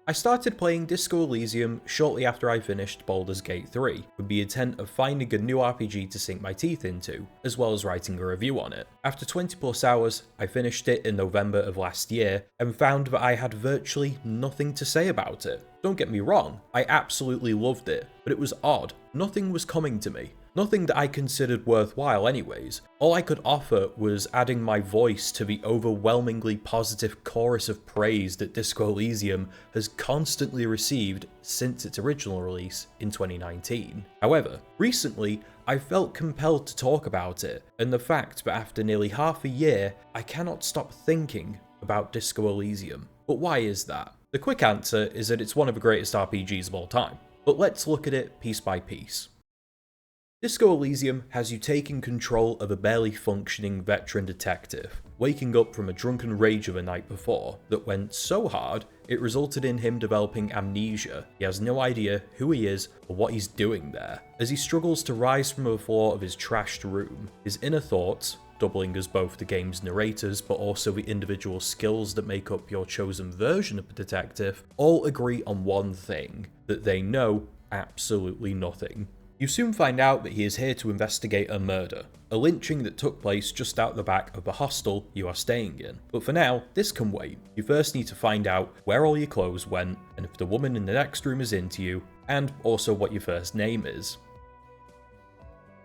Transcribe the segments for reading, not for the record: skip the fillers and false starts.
I started playing Disco Elysium shortly after I finished Baldur's Gate 3, with the intent of finding a new RPG to sink my teeth into, as well as writing a review on it. After 20 plus hours, I finished it in November of last year, and found that I had virtually nothing to say about it. Don't get me wrong, I absolutely loved it, but it was odd. Nothing was coming to me. Nothing that I considered worthwhile anyways. All I could offer was adding my voice to the overwhelmingly positive chorus of praise that Disco Elysium has constantly received since its original release in 2019. However, recently I felt compelled to talk about it, and the fact that after nearly half a year, I cannot stop thinking about Disco Elysium. But why is that? The quick answer is that it's one of the greatest RPGs of all time. But let's look at it piece by piece. Disco Elysium has you taking control of a barely functioning veteran detective, waking up from a drunken rage of the night before that went so hard it resulted in him developing amnesia. He has no idea who he is or what he's doing there. As he struggles to rise from the floor of his trashed room, his inner thoughts, doubling as both the game's narrators but also the individual skills that make up your chosen version of a detective, all agree on one thing: that they know absolutely nothing. You soon find out that he is here to investigate a murder, a lynching that took place just out the back of the hostel you are staying in. But for now, this can wait. You first need to find out where all your clothes went, and if the woman in the next room is into you, and also what your first name is.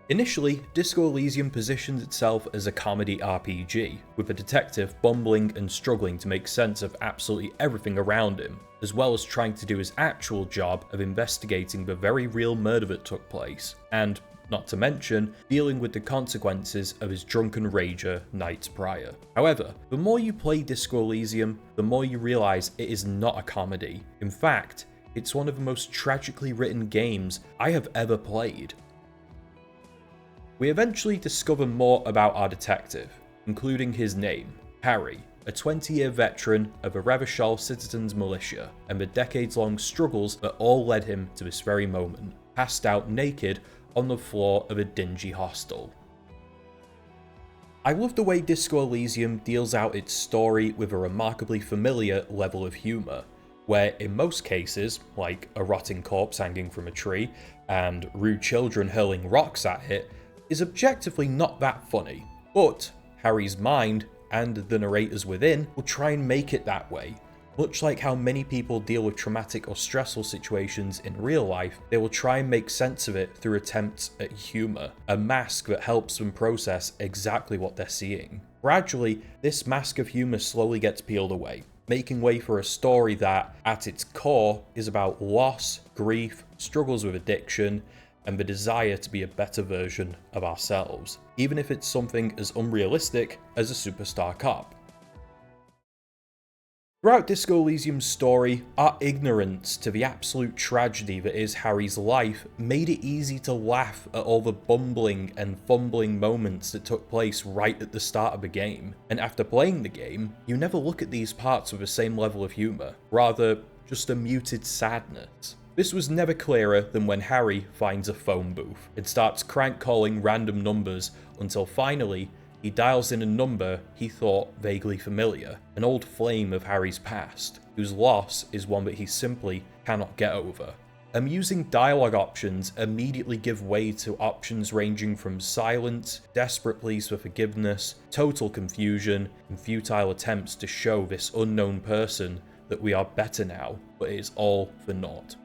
Initially, Disco Elysium positions itself as a comedy RPG, with a detective bumbling and struggling to make sense of absolutely everything around him, as well as trying to do his actual job of investigating the very real murder that took place, and, not to mention, dealing with the consequences of his drunken rager nights prior. However, the more you play Disco Elysium, the more you realise it is not a comedy. In fact, it's one of the most tragically written games I have ever played. We eventually discover more about our detective, including his name, Harry, a 20-year veteran of a Revachol citizens militia, and the decades-long struggles that all led him to this very moment, passed out naked on the floor of a dingy hostel. I love the way Disco Elysium deals out its story with a remarkably familiar level of humour, where in most cases, like a rotting corpse hanging from a tree and rude children hurling rocks at it, is objectively not that funny, but Harry's mind and the narrators within will try and make it that way. Much like how many people deal with traumatic or stressful situations in real life, they will try and make sense of it through attempts at humour, a mask that helps them process exactly what they're seeing. Gradually, this mask of humour slowly gets peeled away, making way for a story that, at its core, is about loss, grief, struggles with addiction, and the desire to be a better version of ourselves, even if it's something as unrealistic as a superstar cop. Throughout Disco Elysium's story, our ignorance to the absolute tragedy that is Harry's life made it easy to laugh at all the bumbling and fumbling moments that took place right at the start of the game. And after playing the game, you never look at these parts with the same level of humour, rather just a muted sadness. This was never clearer than when Harry finds a phone booth and starts crank calling random numbers until finally he dials in a number he thought vaguely familiar, an old flame of Harry's past, whose loss is one that he simply cannot get over. Amusing dialogue options immediately give way to options ranging from silence, desperate pleas for forgiveness, total confusion, and futile attempts to show this unknown person that we are better now, but it is all for naught.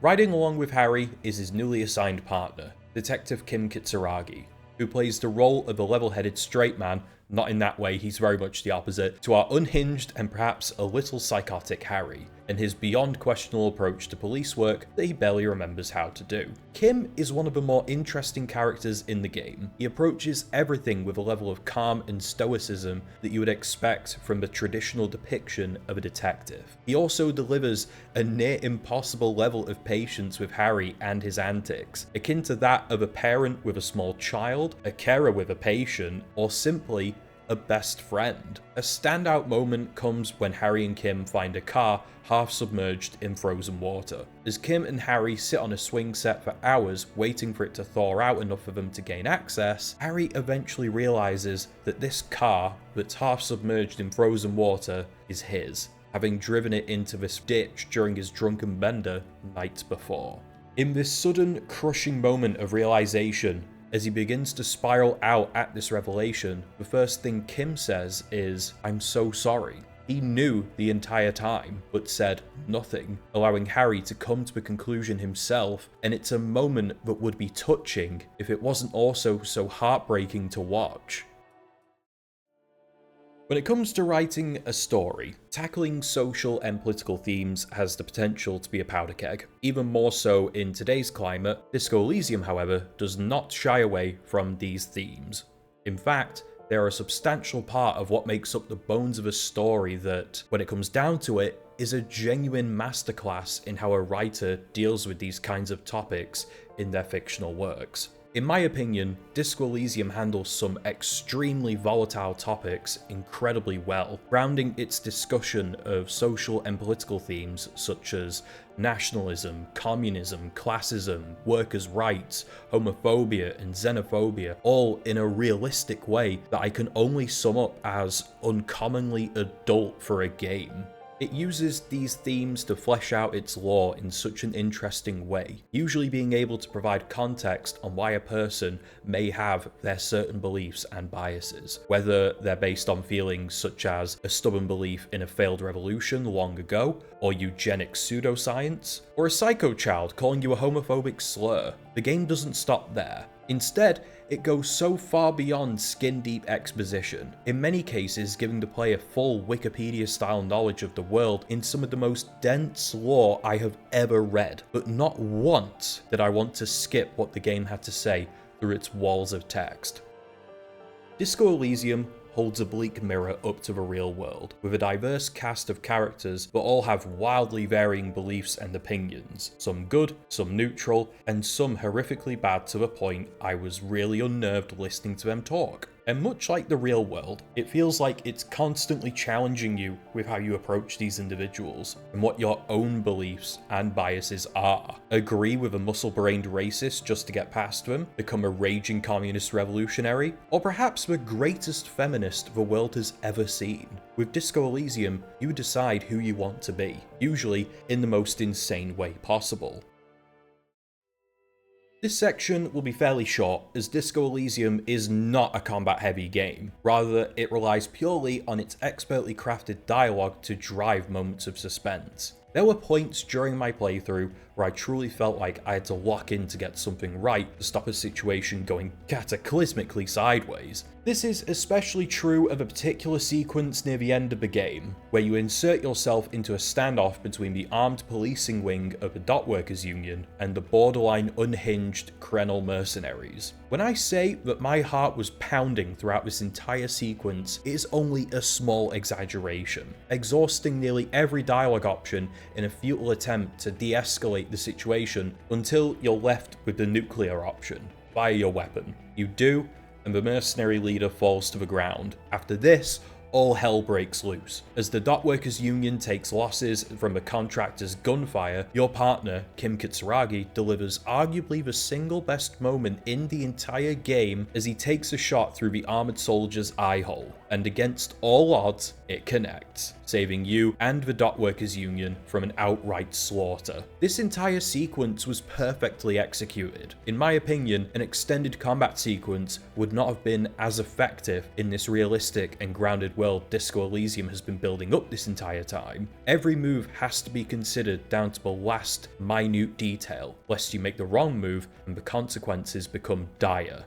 Riding along with Harry is his newly assigned partner, Detective Kim Kitsuragi, who plays the role of a level-headed straight man, not in that way, he's very much the opposite, to our unhinged and perhaps a little psychotic Harry, and his beyond questionable approach to police work that he barely remembers how to do. Kim is one of the more interesting characters in the game. He approaches everything with a level of calm and stoicism that you would expect from the traditional depiction of a detective. He also delivers a near impossible level of patience with Harry and his antics, akin to that of a parent with a small child, a carer with a patient, or simply a best friend. A standout moment comes when Harry and Kim find a car half submerged in frozen water. As Kim and Harry sit on a swing set for hours waiting for it to thaw out enough for them to gain access, Harry eventually realizes that this car that's half submerged in frozen water is his. having driven it into this ditch during his drunken bender nights before. In this sudden, crushing moment of realization, as he begins to spiral out at this revelation, the first thing Kim says is, "I'm so sorry." He knew the entire time, but said nothing, allowing Harry to come to a conclusion himself, and it's a moment that would be touching if it wasn't also so heartbreaking to watch. When it comes to writing a story, tackling social and political themes has the potential to be a powder keg. Even more so in today's climate, Disco Elysium, however, does not shy away from these themes. In fact, they are a substantial part of what makes up the bones of a story that, when it comes down to it, is a genuine masterclass in how a writer deals with these kinds of topics in their fictional works. In my opinion, Disco Elysium handles some extremely volatile topics incredibly well, grounding its discussion of social and political themes such as nationalism, communism, classism, workers' rights, homophobia, and xenophobia, all in a realistic way that I can only sum up as uncommonly adult for a game. It uses these themes to flesh out its lore in such an interesting way, usually being able to provide context on why a person may have their certain beliefs and biases, whether they're based on feelings such as a stubborn belief in a failed revolution long ago, or eugenic pseudoscience, or a psycho child calling you a homophobic slur. The game doesn't stop there. Instead, it goes so far beyond skin-deep exposition, in many cases giving the player full Wikipedia-style knowledge of the world in some of the most dense lore I have ever read, but not once did I want to skip what the game had to say through its walls of text. Disco Elysium holds a bleak mirror up to the real world, with a diverse cast of characters that all have wildly varying beliefs and opinions, some good, some neutral, and some horrifically bad to the point I was really unnerved listening to them talk. And much like the real world, it feels like it's constantly challenging you with how you approach these individuals and what your own beliefs and biases are. Agree with a muscle-brained racist just to get past them, become a raging communist revolutionary, or perhaps the greatest feminist the world has ever seen. With Disco Elysium, you decide who you want to be, usually in the most insane way possible. This section will be fairly short, as Disco Elysium is not a combat-heavy game. Rather, it relies purely on its expertly crafted dialogue to drive moments of suspense. There were points during my playthrough where I truly felt like I had to lock in to get something right to stop a situation going cataclysmically sideways. This is especially true of a particular sequence near the end of the game, where you insert yourself into a standoff between the armed policing wing of the dock workers union and the borderline unhinged Krenel mercenaries. When I say that my heart was pounding throughout this entire sequence, it is only a small exaggeration, exhausting nearly every dialogue option in a futile attempt to de-escalate the situation until you're left with the nuclear option. Fire your weapon. You do, and the mercenary leader falls to the ground. After this, all hell breaks loose. As the dock workers union takes losses from the contractor's gunfire, your partner, Kim Kitsuragi, delivers arguably the single best moment in the entire game as he takes a shot through the armored soldier's eye hole, and against all odds, it connects, saving you and the dock workers union from an outright slaughter. This entire sequence was perfectly executed. In my opinion, an extended combat sequence would not have been as effective in this realistic and grounded world Disco Elysium has been building up this entire time. Every move has to be considered down to the last minute detail, lest you make the wrong move and the consequences become dire.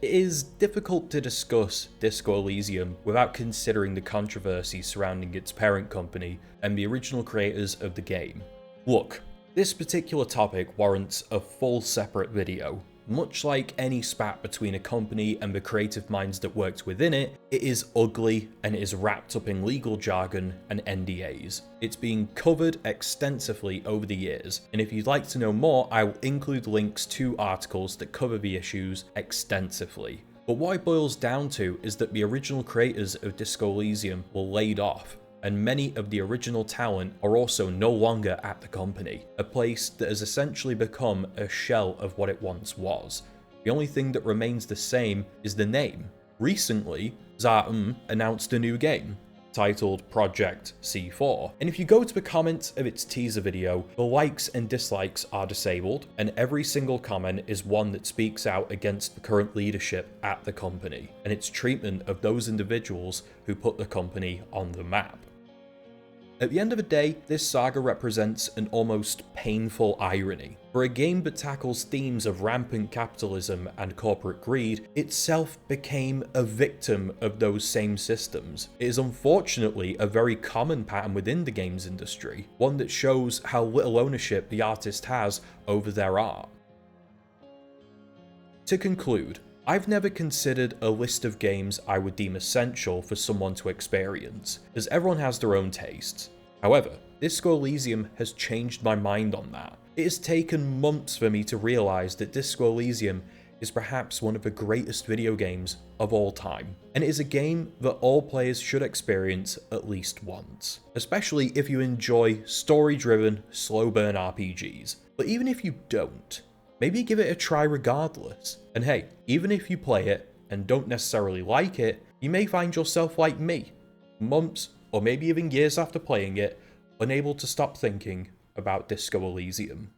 It is difficult to discuss Disco Elysium without considering the controversy surrounding its parent company and the original creators of the game. Look, this particular topic warrants a full separate video. Much like any spat between a company and the creative minds that worked within it, it is ugly and it is wrapped up in legal jargon and NDAs. It's been covered extensively over the years, and if you'd like to know more, I will include links to articles that cover the issues extensively. But what it boils down to is that the original creators of Disco Elysium were laid off, and many of the original talent are also no longer at the company, a place that has essentially become a shell of what it once was. The only thing that remains the same is the name. Recently, announced a new game. titled Project C4, and if you go to the comments of its teaser video, the likes and dislikes are disabled, and every single comment is one that speaks out against the current leadership at the company, and its treatment of those individuals who put the company on the map. At the end of the day, this saga represents an almost painful irony. For a game that tackles themes of rampant capitalism and corporate greed, itself became a victim of those same systems. It is unfortunately a very common pattern within the games industry, one that shows how little ownership the artist has over their art. To conclude, I've never considered a list of games I would deem essential for someone to experience, as everyone has their own tastes. However, Disco Elysium has changed my mind on that. It has taken months for me to realise that Disco Elysium is perhaps one of the greatest video games of all time, and it is a game that all players should experience at least once, especially if you enjoy story-driven, slow-burn RPGs. But even if you don't, maybe give it a try regardless. And hey, even if you play it and don't necessarily like it, you may find yourself like me, months or maybe even years after playing it, unable to stop thinking about Disco Elysium.